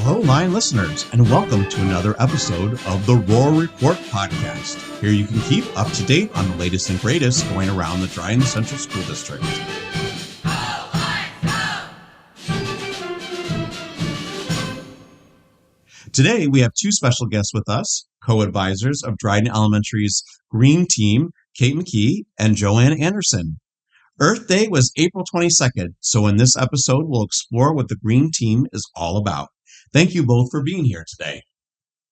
Hello, Line listeners, and welcome to another episode of the Roar Report podcast. Here you can keep up to date on the latest and greatest going around the Dryden Central School District. Today, we have two special guests with us, co-advisors of Dryden Elementary's Green Team, Kate McKee and Joanne Andersen. Earth Day was April 22nd, so in this episode, we'll explore what the Green Team is all about. Thank you both for being here today.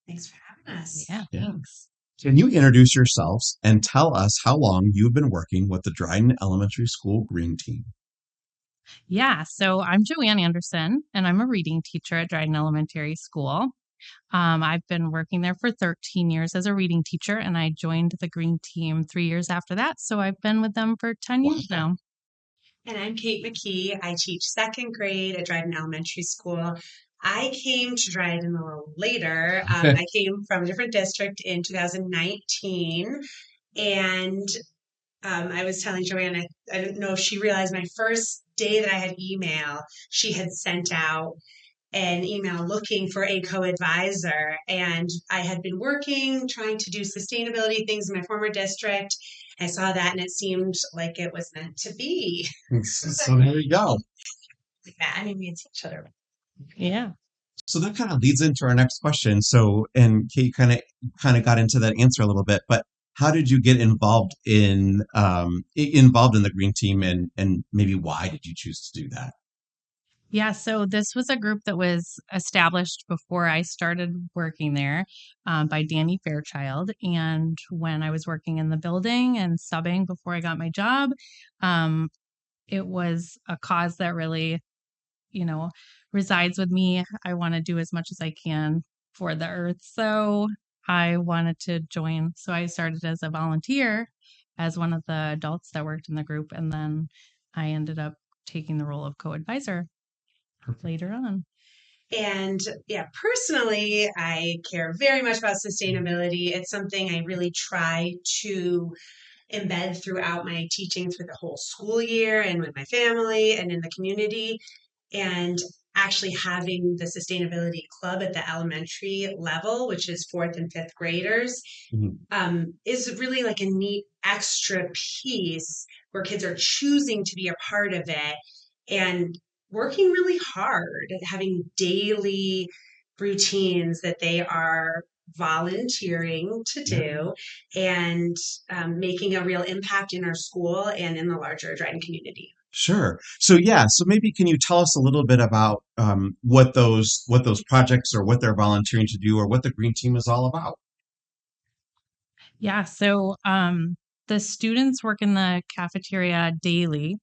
Thanks for having us. Yeah, thanks. Can you introduce yourselves and tell us how long you've been working with the Dryden Elementary School Green Team? Yeah, so I'm Joanne Andersen, and I'm a reading teacher at Dryden Elementary School. I've been working there for 13 years as a reading teacher, and I joined the Green Team 3 years after that. So I've been with them for 10 years now. And I'm Kate McKee. I teach second grade at Dryden Elementary School. I came to Dryden a little later. I came from a different district in 2019. And I was telling Joanne, I didn't know if she realized my first day that I had email, she had sent out an email looking for a co-advisor. And I had been working, trying to do sustainability things in my former district. I saw that and it seemed like it was meant to be. So there we go. I mean, we had seen each other. Yeah. So that kind of leads into our next question. So, and Kate kind of got into that answer a little bit, but how did you get involved in the Green Team, and maybe why did you choose to do that? Yeah, so this was a group that was established before I started working there by Danny Fairchild. And when I was working in the building and subbing before I got my job, it was a cause that really, resides with me. I want to do as much as I can for the earth. So I wanted to join. So I started as a volunteer, as one of the adults that worked in the group. And then I ended up taking the role of co-advisor later on. And yeah, personally, I care very much about sustainability. It's something I really try to embed throughout my teaching through the whole school year and with my family and in the community. And actually having the sustainability club at the elementary level, which is fourth and fifth graders, is really like a neat extra piece where kids are choosing to be a part of it and working really hard at having daily routines that they are volunteering to do and making a real impact in our school and in the larger Dryden community. Sure. So maybe can you tell us a little bit about what those projects or what they're volunteering to do or what the Green Team is all about? Yeah, so the students work in the cafeteria daily,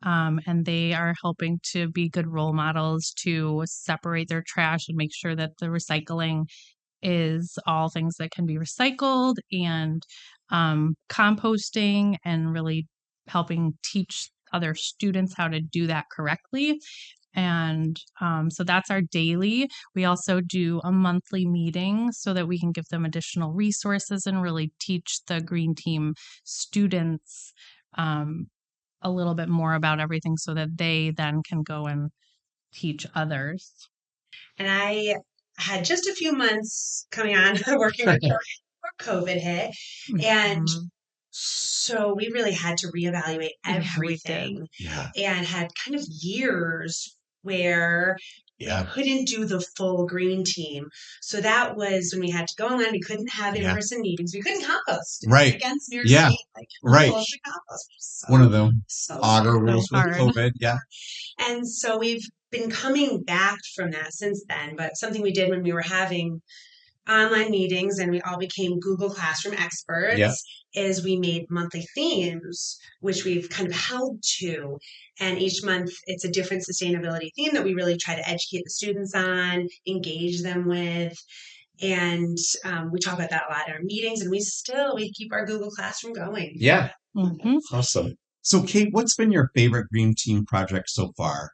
and they are helping to be good role models to separate their trash and make sure that the recycling is all things that can be recycled, and composting, and really helping teach other students how to do that correctly. And so that's our daily. We also do a monthly meeting so that we can give them additional resources and really teach the Green Team students a little bit more about everything so that they then can go and teach others. And I had just a few months coming on working before COVID hit. And so we really had to reevaluate everything and had kind of years where we couldn't do the full Green Team. So that was when we had to go online. We couldn't have in-person meetings. We couldn't compost. Right. Against New York State. Right. Compost. One of them. Auger rules with COVID. Yeah. And so we've been coming back from that since then. But something we did when we were having online meetings and we all became Google Classroom experts is we made monthly themes, which we've kind of held to. And each month it's a different sustainability theme that we really try to educate the students on, engage them with. And we talk about that a lot in our meetings, and we keep our Google Classroom going. Yeah. Mm-hmm. Awesome. So Kate, what's been your favorite Green Team project so far?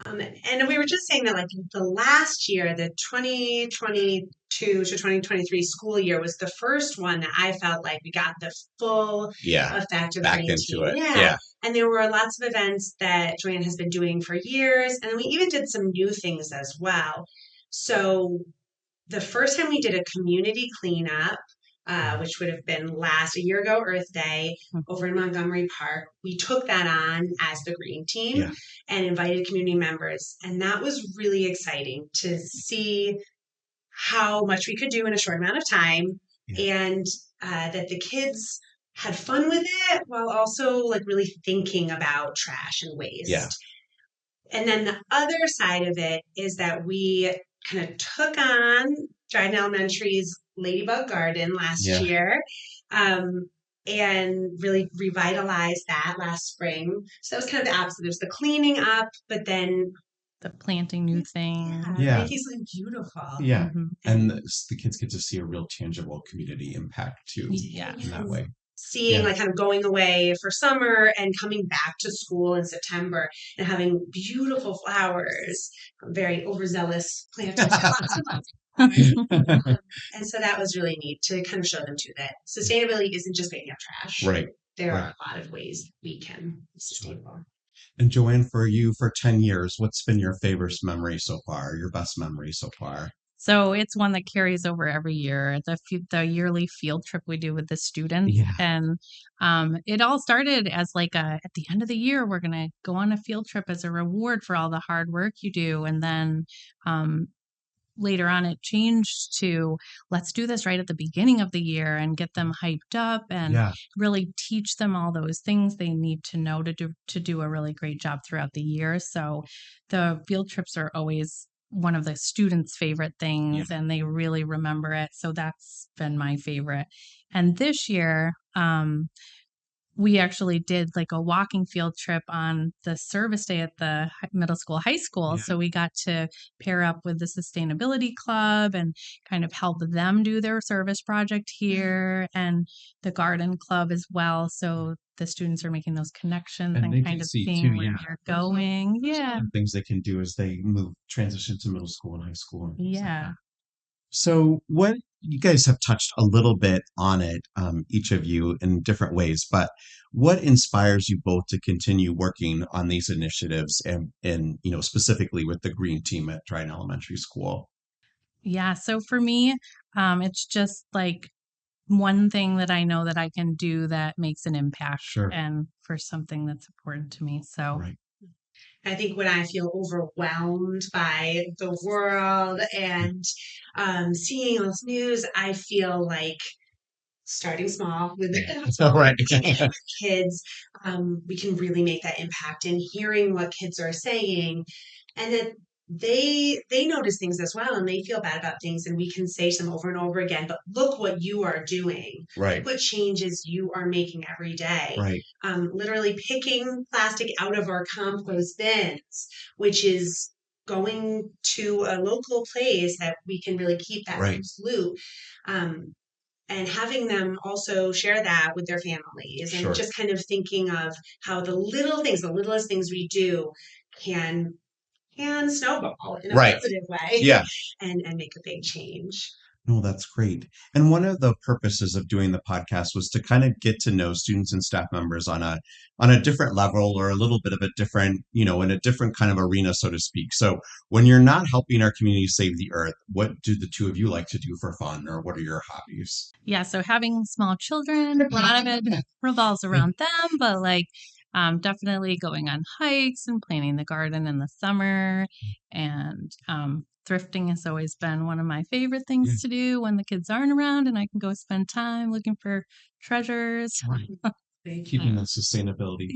And we were just saying that like the last year, the 2022 to 2023 school year was the first one that I felt like we got the full effect of back Green into Team. it. Yeah. And there were lots of events that Joanne has been doing for years. And we even did some new things as well. So the first time we did a community cleanup, which would have been a year ago, Earth Day, over in Montgomery Park, we took that on as the green team and invited community members. And that was really exciting to see how much we could do in a short amount of time and that the kids had fun with it while also like really thinking about trash and waste. Yeah. And then the other side of it is that we kind of took on Dryden Elementary's Ladybug Garden last year and really revitalized that last spring. So that was kind of the opposite. There's the cleaning up, but then the planting new things. Making something beautiful. Yeah. And the kids get to see a real tangible community impact too in that way. Seeing like kind of going away for summer and coming back to school in September and having beautiful flowers, very overzealous planters. And so that was really neat to kind of show them too that sustainability isn't just picking up trash. Right. There are a lot of ways we can be sustainable. And Joanne, for you, for 10 years, what's been your favorite memory so far, your best memory so far? So it's one that carries over every year, the yearly field trip we do with the students. And it all started as like at the end of the year, we're going to go on a field trip as a reward for all the hard work you do. And then later on, it changed to let's do this right at the beginning of the year and get them hyped up and really teach them all those things they need to know to do a really great job throughout the year. So the field trips are always one of the students' favorite things and they really remember it. So that's been my favorite. And this year, we actually did like a walking field trip on the service day at the middle school, high school. So we got to pair up with the sustainability club and kind of help them do their service project here and the garden club as well. So the students are making those connections and kind of seeing where they're going. And things they can do as they transition to middle school and high school. And like that. So what you guys have touched a little bit on it, each of you in different ways, but what inspires you both to continue working on these initiatives and specifically with the green team at Dryden Elementary School? Yeah. So for me, it's just like one thing that I know that I can do that makes an impact and for something that's important to me. So I think when I feel overwhelmed by the world and seeing all this news, I feel like starting small with kids, we can really make that impact and hearing what kids are saying and that they notice things as well and they feel bad about things and we can say to them over and over again, but look what you are doing. Look what changes you are making every day. Literally picking plastic out of our compost bins, which is going to a local place that we can really keep that loose loop. And having them also share that with their families and just kind of thinking of how the littlest things we do can snowball in a positive way and make a big change. No, that's great. And one of the purposes of doing the podcast was to kind of get to know students and staff members on a different level or a little bit of a different, in a different kind of arena, so to speak. So when you're not helping our community save the earth, what do the two of you like to do for fun or what are your hobbies? Yeah, so having small children, a lot of it revolves around them, but like definitely going on hikes and planting the garden in the summer and thrifting has always been one of my favorite things to do when the kids aren't around and I can go spend time looking for treasures. Keeping the sustainability.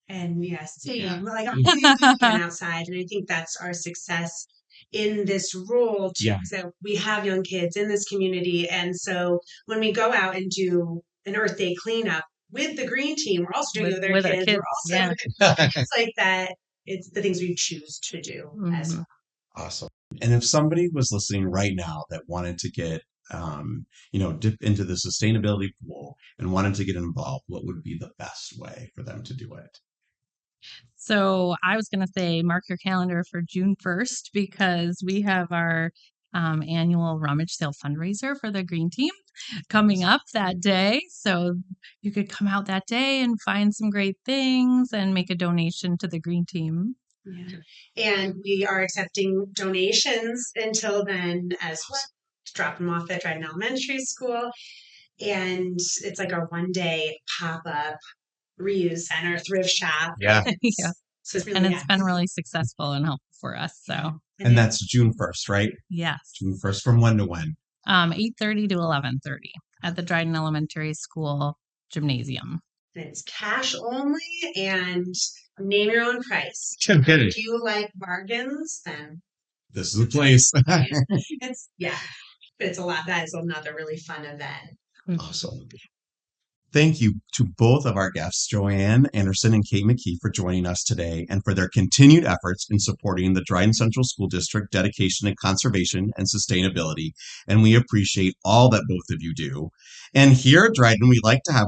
And like we can outside. And I think that's our success in this role too. So we have young kids in this community. And so when we go out and do an Earth Day cleanup with the green team, we're also doing it with our kids. We're also it's like that. It's the things we choose to do as well. Awesome. And if somebody was listening right now that wanted to get, dip into the sustainability pool and wanted to get involved, what would be the best way for them to do it? So I was going to say, mark your calendar for June 1st because we have our annual rummage sale fundraiser for the green team coming up that day. So you could come out that day and find some great things and make a donation to the green team. Yeah. And we are accepting donations until then as well. Drop them off at Dryden Elementary School. And it's like our one-day pop-up reuse center, thrift shop. Yeah. Yeah. So it's really And it's nice. been really successful and helpful for us. So And that's June 1st, right? yes. June 1st from when to when? 8:30 to 11:30 at the Dryden Elementary School gymnasium. And it's cash only and name your own price. I'm kidding. If you like bargains, then This is the place. it's it's a lot. That is another really fun event. Awesome. Thank you to both of our guests, Joanne Andersen and Kate McKee, for joining us today and for their continued efforts in supporting the Dryden Central School District dedication to conservation and sustainability. And we appreciate all that both of you do. And here at Dryden, we like to have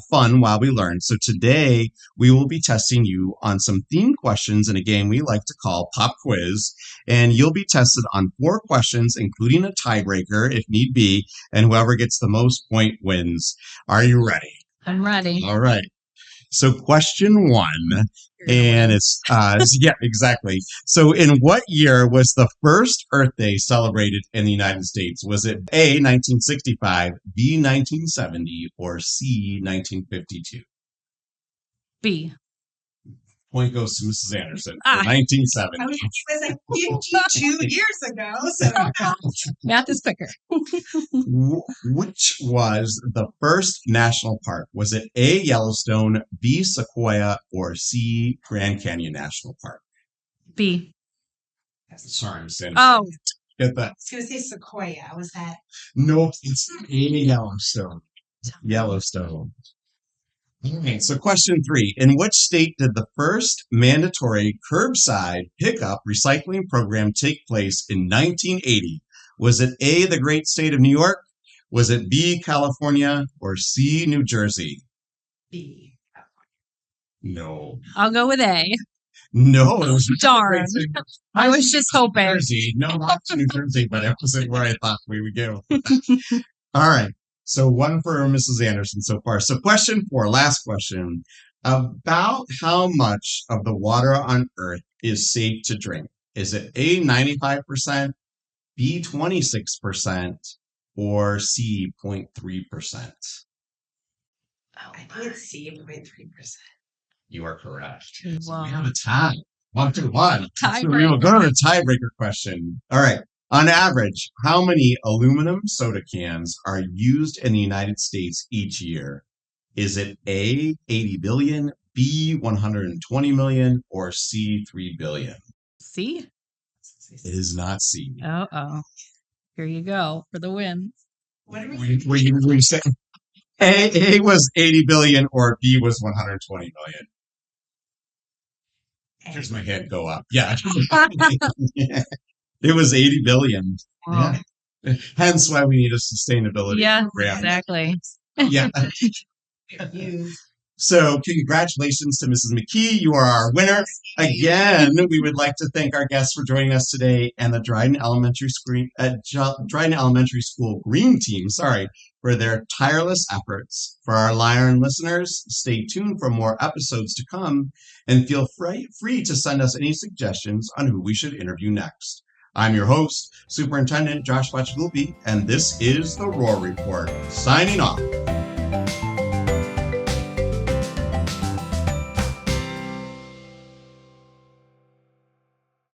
fun while we learn. So today, we will be testing you on some theme questions in a game we like to call Pop Quiz. And you'll be tested on 4 questions, including a tiebreaker if need be, and whoever gets the most point wins. Are you ready? I'm ready. All right. So question 1, and it's, yeah, exactly. So in what year was the first Earth Day celebrated in the United States? Was it A, 1965, B, 1970, or C, 1952? B. Point goes to Mrs. Anderson for Ah. 1970. It was like 52 years ago. So Math is quicker. Which was the first national park? Was it A, Yellowstone, B, Sequoia, or C, Grand Canyon National Park? B. Sorry, I'm saying. Oh, Get that? I was going to say Sequoia. Was that? No, it's A, Yellowstone. Yellowstone. All right, so question 3. In which state did the first mandatory curbside pickup recycling program take place in 1980? Was it A, the great state of New York? Was it B, California? Or C, New Jersey? B. No. I'll go with A. No, it was Darn. I was just hoping. New Jersey. No, not New Jersey, but it wasn't where I thought we would go. All right. So 1 for Mrs. Anderson so far. So question 4, last question. About how much of the water on Earth is safe to drink? Is it A, 95%, B, 26%, or C, 0.3%? I think it's C, 0.3%. You are correct. So Wow. we have a tie. 1-1. So we will Tiebreaker. go to the tiebreaker question. All right. On average, how many aluminum soda cans are used in the United States each year? Is it A, 80 billion, B, 120 million, or C, 3 billion? C? It is not C. Uh-oh. Here you go for the win. What do we? We say A was 80 billion or B was 120 million. Here's my hand go up. Yeah. It was 80 billion. Wow. Yeah. Hence why we need a sustainability Yeah, program. exactly. Yeah. So congratulations to Mrs. McKee. You are our winner. Again, we would like to thank our guests for joining us today and the Dryden Elementary School Green Team, for their tireless efforts. For our Lion listeners, stay tuned for more episodes to come and feel free to send us any suggestions on who we should interview next. I'm your host, Superintendent Josh Bachagulpi, and this is the Roar Report, signing off.